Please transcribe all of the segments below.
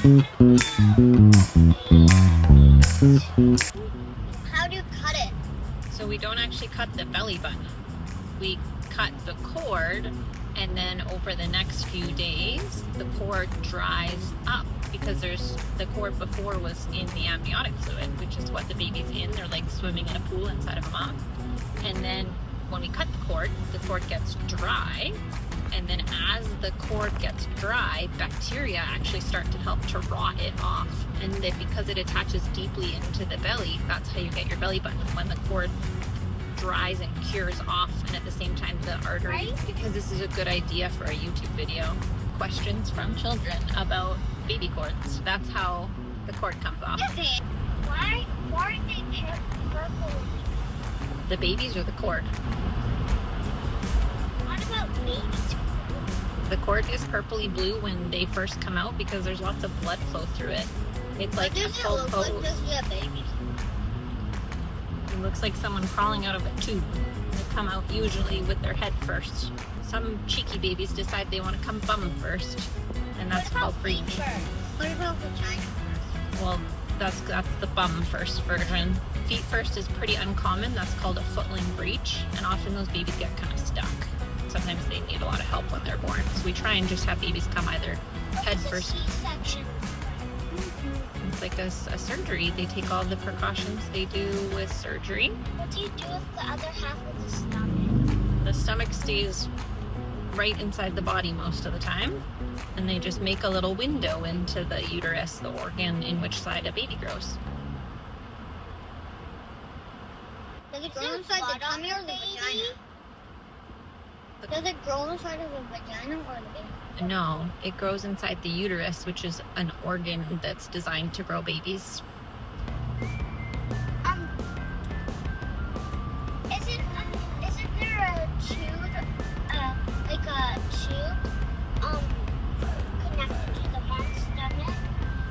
How do you cut it? So we don't actually cut the belly button. We cut the cord, and then over the next few days, the cord dries up because the cord before was in the amniotic fluid, which is what the baby's in. They're like swimming in a pool inside of a mom. And then when we cut the cord gets dry. And then as the cord gets dry, bacteria actually start to help to rot it off. And then because it attaches deeply into the belly, that's how you get your belly button, when the cord dries and cures off, and at the same time the artery. Because this is a good idea for a YouTube video. Questions from children about baby cords. That's how the cord comes off. Why are they purple? The babies or the cord? What about babies? The cord is purpley blue when they first come out because there's lots of blood flow through it. It's like a full pose. It looks like someone crawling out of a tube. They come out usually with their head first. Some cheeky babies decide they want to come bum first, and that's called breech. What about vagina first? Well, that's the bum first version. Feet first is pretty uncommon. That's called a footling breech, and often those babies get kind of stuck. Sometimes they need a lot of help when they're born. So we try and just have babies come either head first. C-section. It's like a surgery. They take all the precautions they do with surgery. What do you do with the other half of the stomach? The stomach stays right inside the body most of the time, and they just make a little window into the uterus, the organ in which side a baby grows. Does it grow inside the tummy or the vagina? Does it grow inside of the vagina or the baby? No, it grows inside the uterus, which is an organ that's designed to grow babies. Isn't there a tube, connected to the mom's stomach,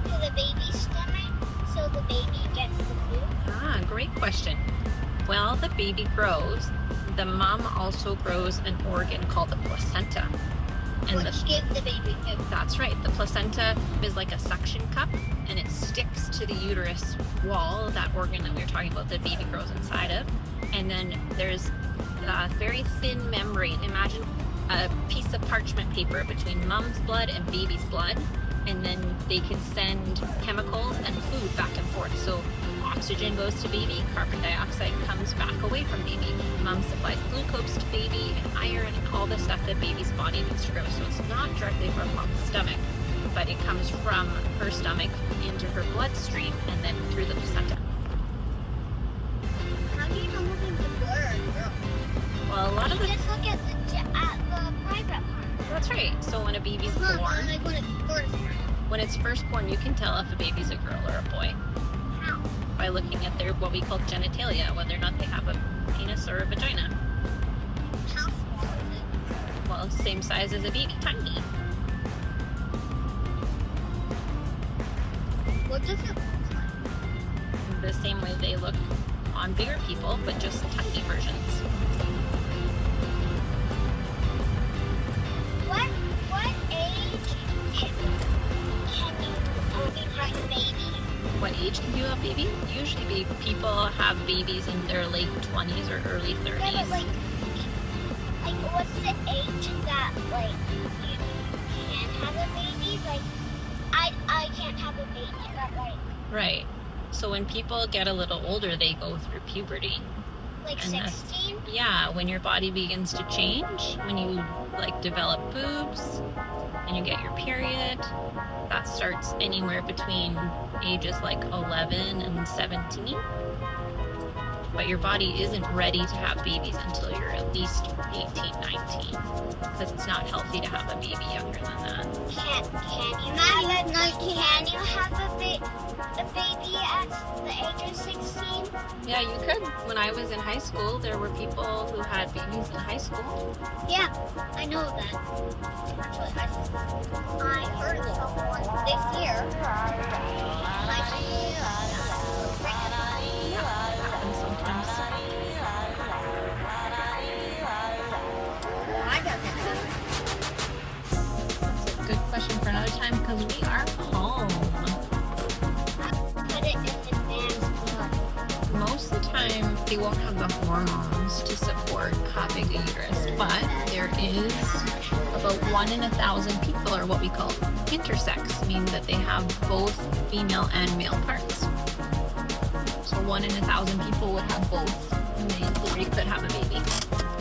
to the baby's stomach, so the baby gets the food? Ah, great question. Well, the baby grows. The mom also grows an organ called the placenta. And Which gives the baby food. That's right. The placenta is like a suction cup, and it sticks to the uterus wall, that organ that we were talking about the baby grows inside of. And then there's a very thin membrane. Imagine a piece of parchment paper between mom's blood and baby's blood, and then they can send chemicals and food back and forth. So oxygen goes to baby, carbon dioxide comes back away from baby. Mom supplies glucose to baby and iron and all the stuff that baby's body needs to grow. So it's not directly from mom's stomach, but it comes from her stomach into her bloodstream and then through the placenta. How do you know whether it's a boy or a girl? Well, a lot of Just look at the private part. That's right. So when a baby's It's not born, like when it's first. when it's first born, you can tell if a baby's a girl or a boy How? by looking at their what we call genitalia, whether or not they have a penis or a vagina. How small is it? Well, same size as a baby, tiny. What does it look like? The same way they look on bigger people, but just tiny versions. What age can you be having a baby? What age can you have a baby? Usually people have babies in their late 20s or early 30s. Yeah, but what's the age that you can have a baby? I can't have a baby, but Right. So when people get a little older, they go through puberty. like And that's- 16. Yeah, when your body begins to change, when you develop boobs and you get your period, that starts anywhere between ages 11 and 17. But your body isn't ready to have babies until you're at least 18, 19, because it's not healthy to have a baby younger than that. Can you have a baby at the age of 16? Yeah, you could. When I was in high school, there were people who had babies in high school. Yeah, I know that. Actually, I heard someone this year. And sometimes I don't know. it's a good question for another time because we are home. time they won't have the hormones to support having a uterus, but there is about 1 in 1,000 people are what we call intersex, meaning that they have both female and male parts. So 1 in 1,000 people would have both, and they could have a baby.